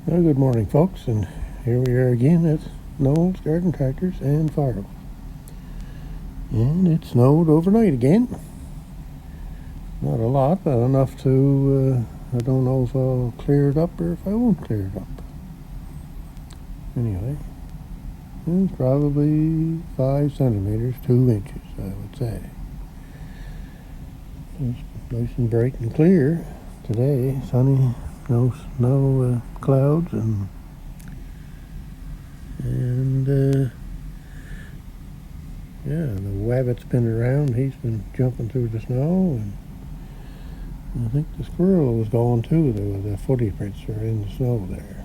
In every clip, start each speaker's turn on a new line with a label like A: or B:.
A: Well, good morning, folks, and here we are again at Noel's Garden Tractors and Fargo. And it snowed overnight again. Not a lot, but enough to, I don't know if I'll clear it up or if I won't clear it up. Anyway, it's probably 5 centimeters, 2 inches, I would say. It's nice and bright and clear today, sunny, no clouds, and yeah, the wabbit's been around. He's been jumping through the snow, and I think the squirrel was gone too. The footy prints are in the snow there.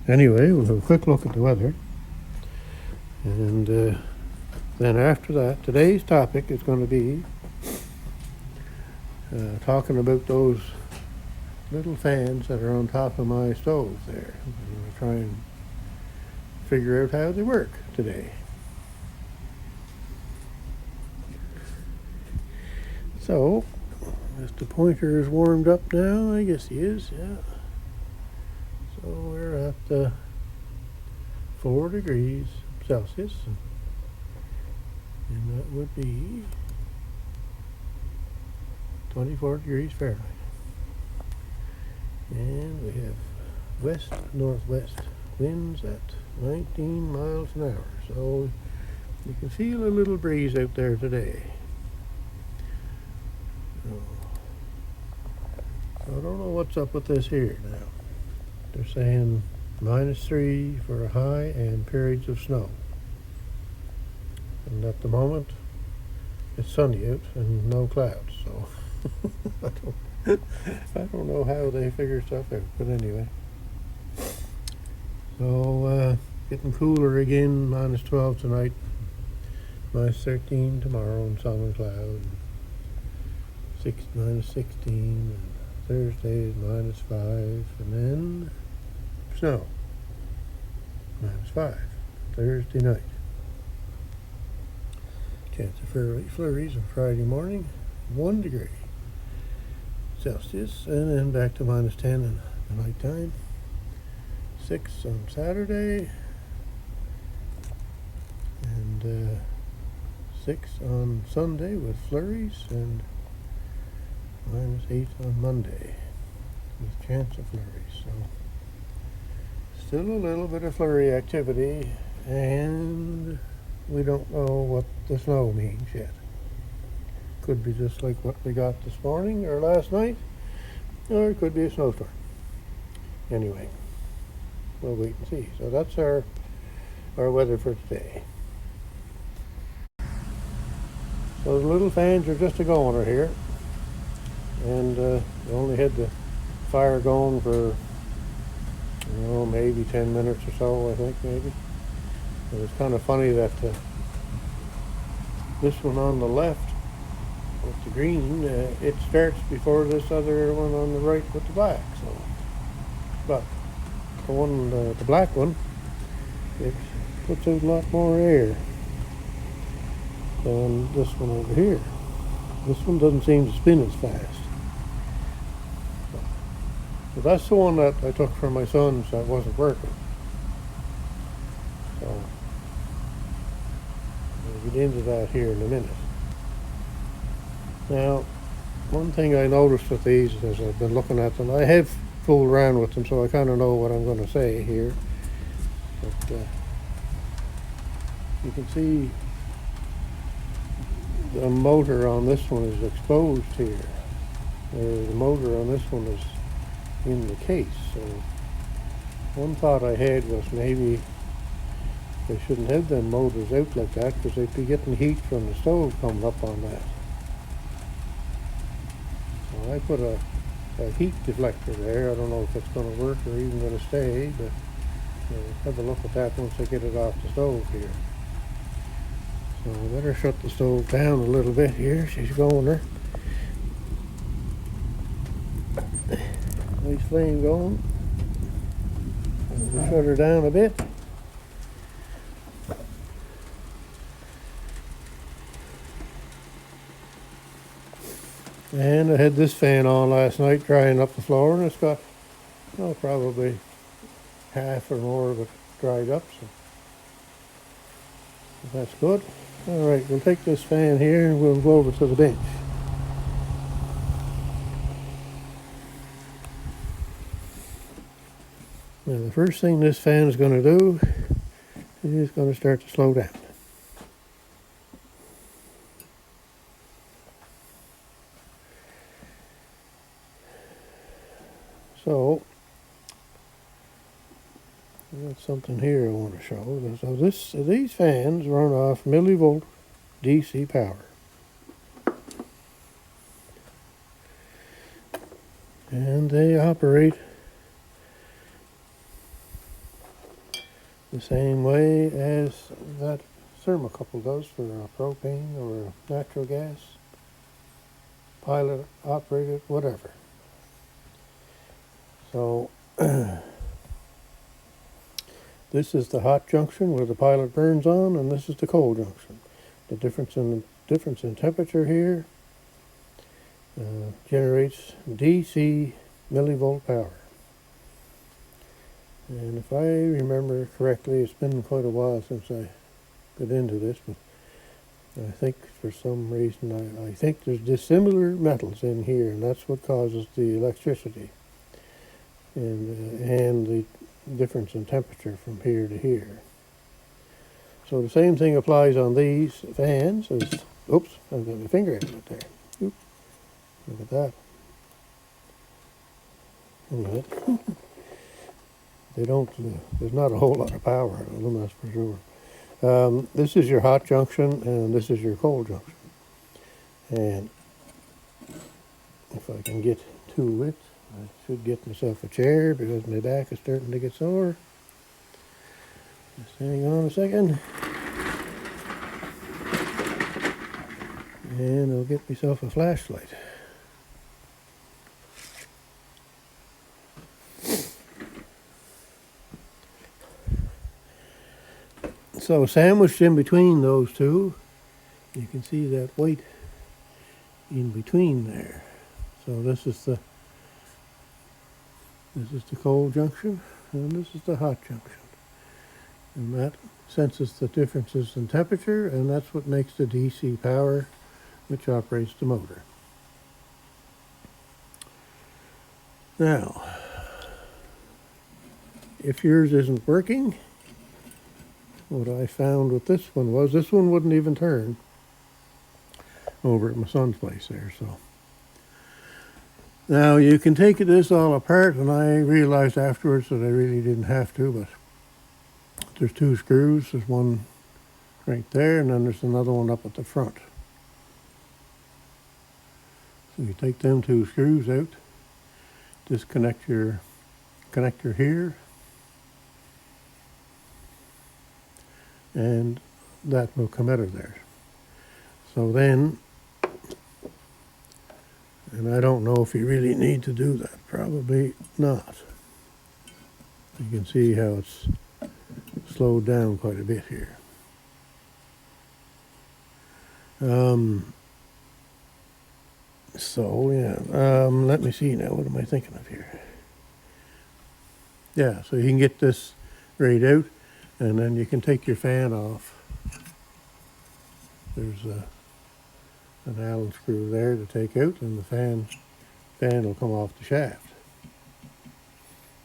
A: Anyway, we'll have a quick look at the weather, and then after that, today's topic is going to be talking about those little fans that are on top of my stove there. I'm going to try and figure out how they work today. So, Mr. Pointer is warmed up now. I guess he is, yeah. So we're at 4 degrees Celsius, and that would be 24 degrees Fahrenheit. And we have west-northwest winds at 19 miles an hour. So you can feel a little breeze out there today. I don't know what's up with this here now. They're saying -3 for a high and periods of snow. And at the moment, it's sunny out and no clouds. So I don't know how they figure stuff out. But anyway. So getting cooler again, -12 tonight, -13 tomorrow and sun and cloud. -16, and Thursday is -5, and then snow, -5, Thursday night. Chance of flurries on Friday morning, 1 degree Celsius, and then back to -10 in the night time. 6 on Saturday, and 6 on Sunday with flurries, and -8 on Monday with chance of flurries. So still a little bit of flurry activity, and we don't know what the snow means yet. Could be just like what we got this morning or last night, or it could be a snowstorm. Anyway, we'll wait and see. So that's our weather for today. So the little fans are just a goner here. And we only had the fire going for, maybe 10 minutes or so, I think, maybe. It was kind of funny that this one on the left with the green, it starts before this other one on the right with the black. So, but the one, the black one, it puts out a lot more air than this one over here. This one doesn't seem to spin as fast. So that's the one that I took from my son's that wasn't working. So we'll get into that here in a minute. Now, one thing I noticed with these as I've been looking at them, I have fooled around with them, so I kind of know what I'm going to say here. But you can see the motor on this one is exposed here. The motor on this one is in the case. So one thought I had was maybe they shouldn't have them motors out like that, because they'd be getting heat from the stove coming up on that. So I put a heat deflector there. I don't know if it's going to work or even going to stay, but have a look at that once I get it off the stove here. So I better shut the stove down a little bit here. She's going there. Nice flame going. We'll shut her down a bit. And I had this fan on last night drying up the floor, and it's got well, probably half or more of it dried up, so that's good. All right, we'll take this fan here and we'll go over to the bench. Now the first thing this fan is going to do is going to start to slow down. So I've got something here I want to show. So these fans run off millivolt DC power. And they operate the same way as that thermocouple does for a propane or a natural gas, pilot operated, whatever. So this is the hot junction where the pilot burns on, and this is the cold junction. The difference in temperature here generates DC millivolt power. And if I remember correctly, it's been quite a while since I got into this, but I think for some reason I think there's dissimilar metals in here, and that's what causes the electricity and the difference in temperature from here to here. So the same thing applies on these fans as, oops, I've got my finger in it there. Oop, look at that. Look at it. They don't, there's not a whole lot of power out of them, that's for sure. This is your hot junction and this is your cold junction. And if I can get to it, I should get myself a chair because my back is starting to get sore. Just hang on a second. And I'll get myself a flashlight. So sandwiched in between those two, you can see that white in between there. So this is the cold junction, and this is the hot junction. And that senses the differences in temperature, and that's what makes the DC power which operates the motor. Now, if yours isn't working, what I found with this one was this one wouldn't even turn over at my son's place there. So now you can take this all apart, and I realized afterwards that I really didn't have to, but there's two screws. There's one right there, and then there's another one up at the front. So you take them two screws out, disconnect your connector here, and that will come out of there. So then, and I don't know if you really need to do that, probably not. You can see how it's slowed down quite a bit here. So yeah, let me see now, what am I thinking of here? Yeah, so you can get this right out, and then you can take your fan off. There's an Allen screw there to take out, and the fan will come off the shaft.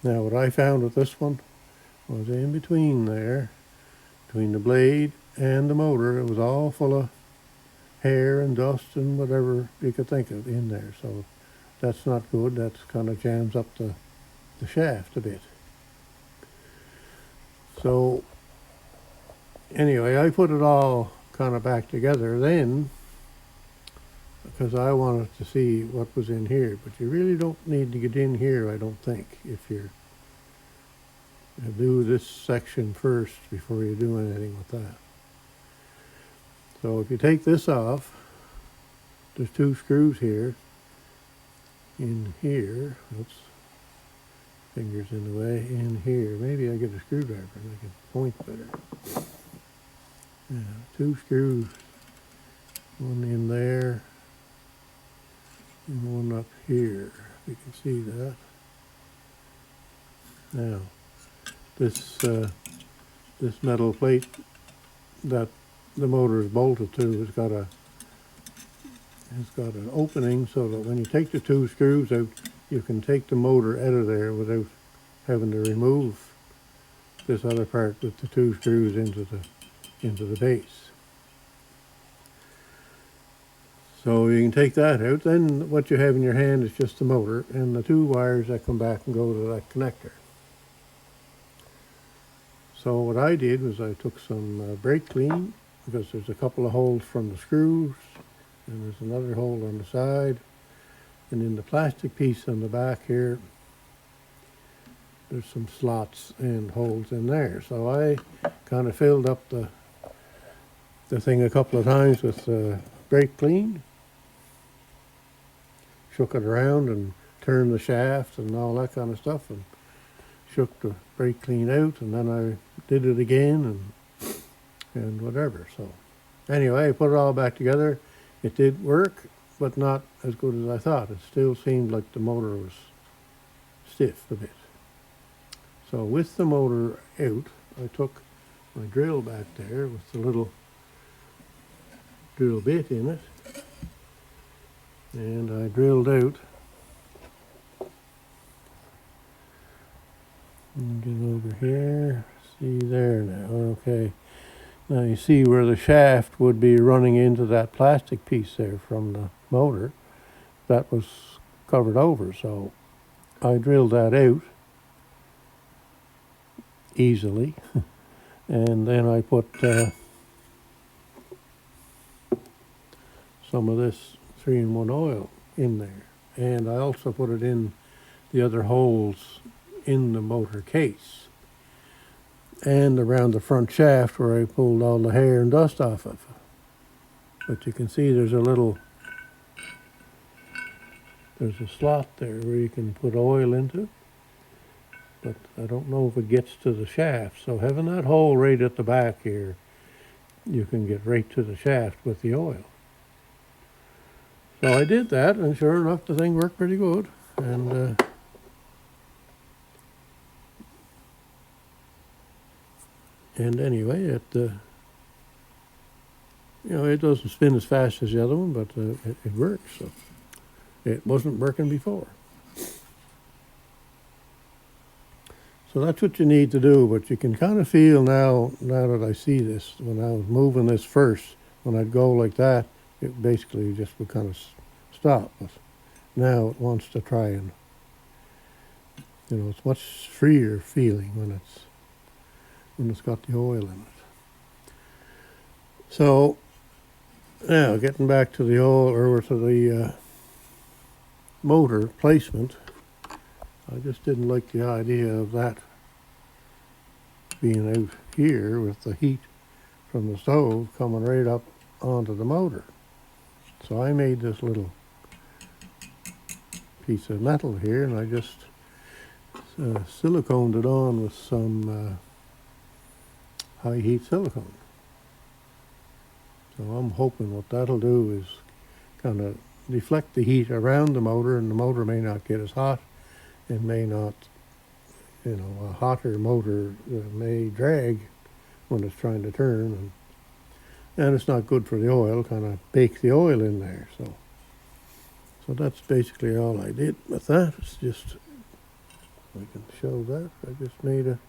A: Now what I found with this one was in between there, between the blade and the motor, it was all full of hair and dust and whatever you could think of in there. So that's not good. That kind of jams up the shaft a bit. So anyway, I put it all kind of back together then because I wanted to see what was in here. But you really don't need to get in here, I don't think, if you're do this section first before you do anything with that. So if you take this off, there's two screws here, in here, oops, fingers in the way, in here. Maybe I get a screwdriver and I can point better. Yeah, two screws, one in there and one up here, you can see that. Now, this this metal plate that the motor is bolted to has got an opening so that when you take the two screws out, you can take the motor out of there without having to remove this other part with the two screws into the base. So you can take that out. Then what you have in your hand is just the motor and the two wires that come back and go to that connector. So what I did was I took some brake clean, because there's a couple of holes from the screws, and there's another hole on the side, and in the plastic piece on the back here, there's some slots and holes in there. So I kind of filled up the thing a couple of times with brake clean, shook it around and turned the shaft and all that kind of stuff, and shook the brake clean out, and then I did it again and whatever. So anyway, I put it all back together. It did work, but not as good as I thought. It still seemed like the motor was stiff a bit. So with the motor out, I took my drill back there with the little drill bit in it, and I drilled out. Get over here, see there now, okay. Now you see where the shaft would be running into that plastic piece there from the motor. That was covered over, so I drilled that out easily. And then I put some of this 3-in-1 oil in there. And I also put it in the other holes in the motor case and around the front shaft where I pulled all the hair and dust off of. But you can see there's a slot there where you can put oil into, but I don't know if it gets to the shaft. So having that hole right at the back here, you can get right to the shaft with the oil. So I did that, and sure enough, the thing worked pretty good. And anyway, it doesn't spin as fast as the other one, but it works. So it wasn't working before. So that's what you need to do. But you can kind of feel now that I see this, when I was moving this first, when I'd go like that, it basically just would kind of stop. But now it wants to try and, it's much freer feeling when it's got the oil in it. So now getting back to the oil, or to the motor placement, I just didn't like the idea of that being out here with the heat from the stove coming right up onto the motor. So I made this little piece of metal here, and I just siliconed it on with some high heat silicone. So I'm hoping what that'll do is kind of deflect the heat around the motor, and the motor may not get as hot, and may not, a hotter motor may drag when it's trying to turn, and it's not good for the oil, kind of bake the oil in there. So that's basically all I did with that. It's just, I can show that, I just made a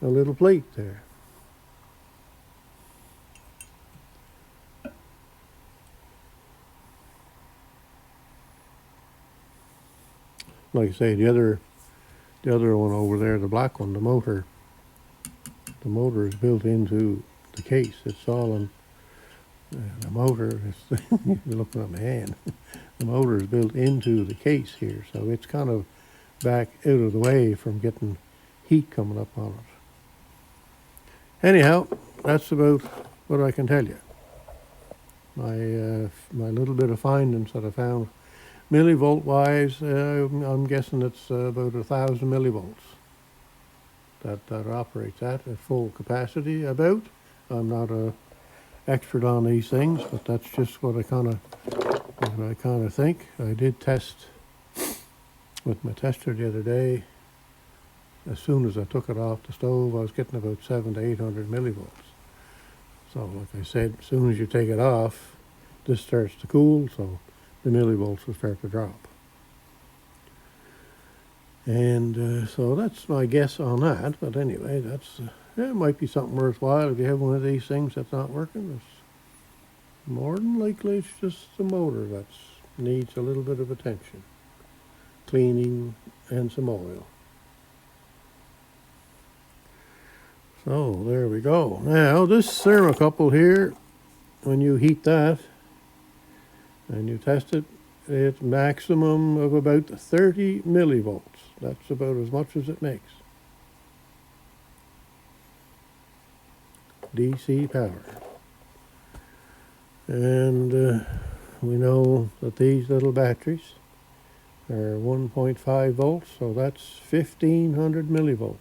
A: little plate there. Like I say, the other one over there, the black one, the motor is built into the case. It's all in the motor. You're looking at my hand. The motor is built into the case here, so it's kind of back out of the way from getting heat coming up on it. Anyhow, that's about what I can tell you. My little bit of findings that I found. Millivolt wise, I'm guessing it's about 1,000 millivolts that operates at full capacity. About. I'm not a expert on these things, but that's just what I kind of think. I did test with my tester the other day, as soon as I took it off the stove, I was getting about 700 to 800 millivolts. So like I said, as soon as you take it off, this starts to cool, so the millivolts will start to drop. And so that's my guess on that. But anyway, it might be something worthwhile if you have one of these things that's not working. It's more than likely it's just the motor that needs a little bit of attention, cleaning and some oil. So there we go. Now this thermocouple here, when you heat that and you test it, it's maximum of about 30 millivolts. That's about as much as it makes. DC power. And we know that these little batteries are 1.5 volts, so that's 1500 millivolts.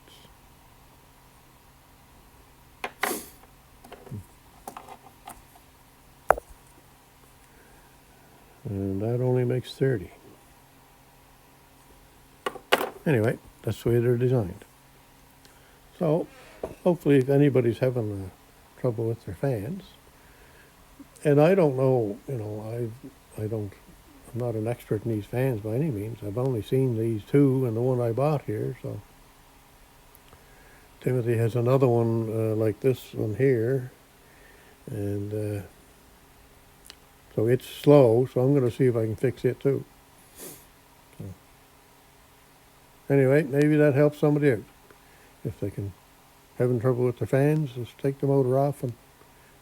A: And that only makes 30. Anyway, that's the way they're designed. So, hopefully if anybody's having trouble with their fans, and I don't know, I'm not an expert in these fans by any means. I've only seen these two and the one I bought here, so. Timothy has another one like this one here, and so it's slow, so I'm going to see if I can fix it too. So. Anyway, maybe that helps somebody out. If they can having trouble with their fans, just take the motor off and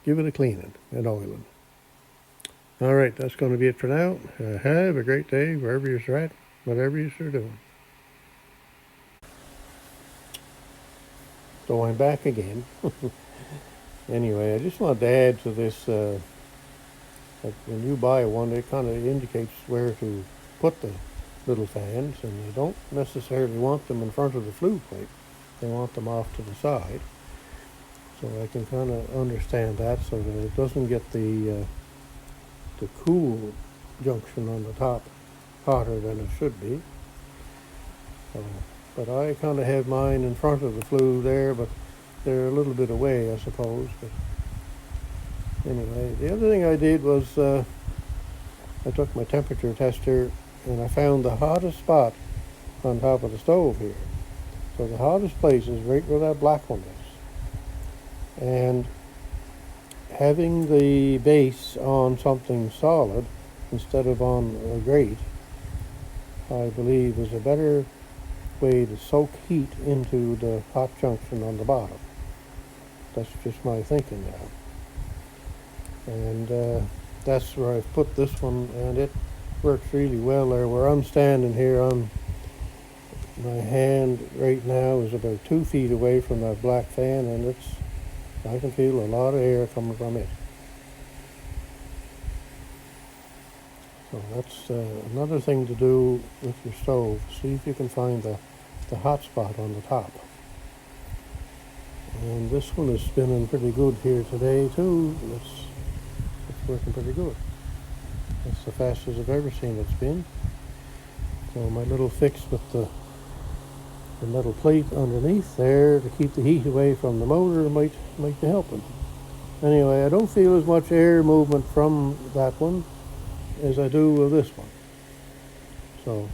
A: give it a cleaning and oiling. All right, that's going to be it for now. Have a great day wherever you're at, whatever you're doing. So I'm back again. Anyway, I just wanted to add to this, that when you buy one, it kind of indicates where to put the little fans, and you don't necessarily want them in front of the flue plate. They want them off to the side. So I can kind of understand that, so that it doesn't get the cool junction on the top hotter than it should be. So, but I kind of have mine in front of the flue there, but they're a little bit away, I suppose. But anyway, the other thing I did was I took my temperature tester and I found the hottest spot on top of the stove here. So the hottest place is right where that black one is. And having the base on something solid instead of on a grate, I believe is a better way to soak heat into the hot junction on the bottom. That's just my thinking now. And that's where I've put this one, and it works really well there. Where I'm standing here, my hand right now is about 2 feet away from that black fan, and I can feel a lot of air coming from it. So that's another thing to do with your stove. See if you can find the hot spot on the top. And this one is spinning pretty good here today too. It's working pretty good. That's the fastest I've ever seen it spin. So my little fix with the metal plate underneath there to keep the heat away from the motor might be helping. Anyway, I don't feel as much air movement from that one as I do with this one. So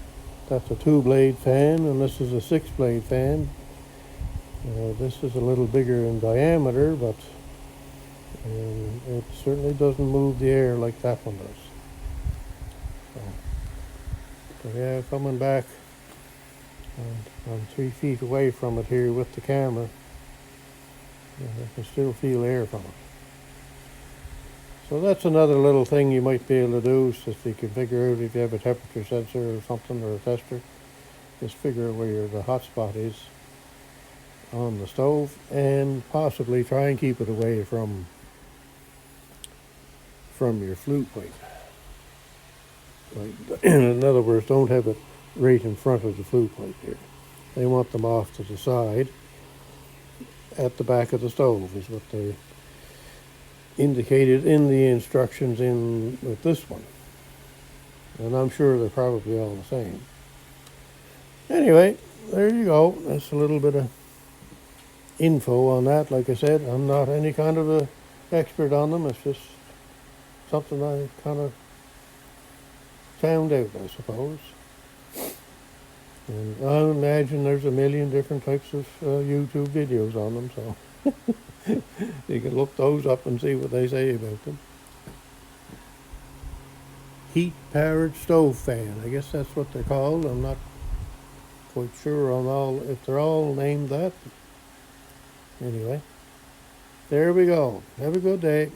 A: that's a 2-blade fan, and this is a 6-blade fan. This is a little bigger in diameter, but it certainly doesn't move the air like that one does. So yeah, coming back, I'm 3 feet away from it here with the camera. I can still feel air from it. So that's another little thing you might be able to do, so if you can figure out if you have a temperature sensor or something, or a tester, just figure out where the hot spot is on the stove, and possibly try and keep it away from your flue plate. Like, in other words, don't have it right in front of the flue plate here. They want them off to the side at the back of the stove is what they indicated in the instructions with this one. And I'm sure they're probably all the same. Anyway, there you go. That's a little bit of info on that. Like I said, I'm not any kind of a expert on them. It's just something I kind of found out, I suppose. And I imagine there's a million different types of YouTube videos on them, so you can look those up and see what they say about them. Heat-powered stove fan. I guess that's what they're called. I'm not quite sure on all if they're all named that. Anyway, there we go. Have a good day.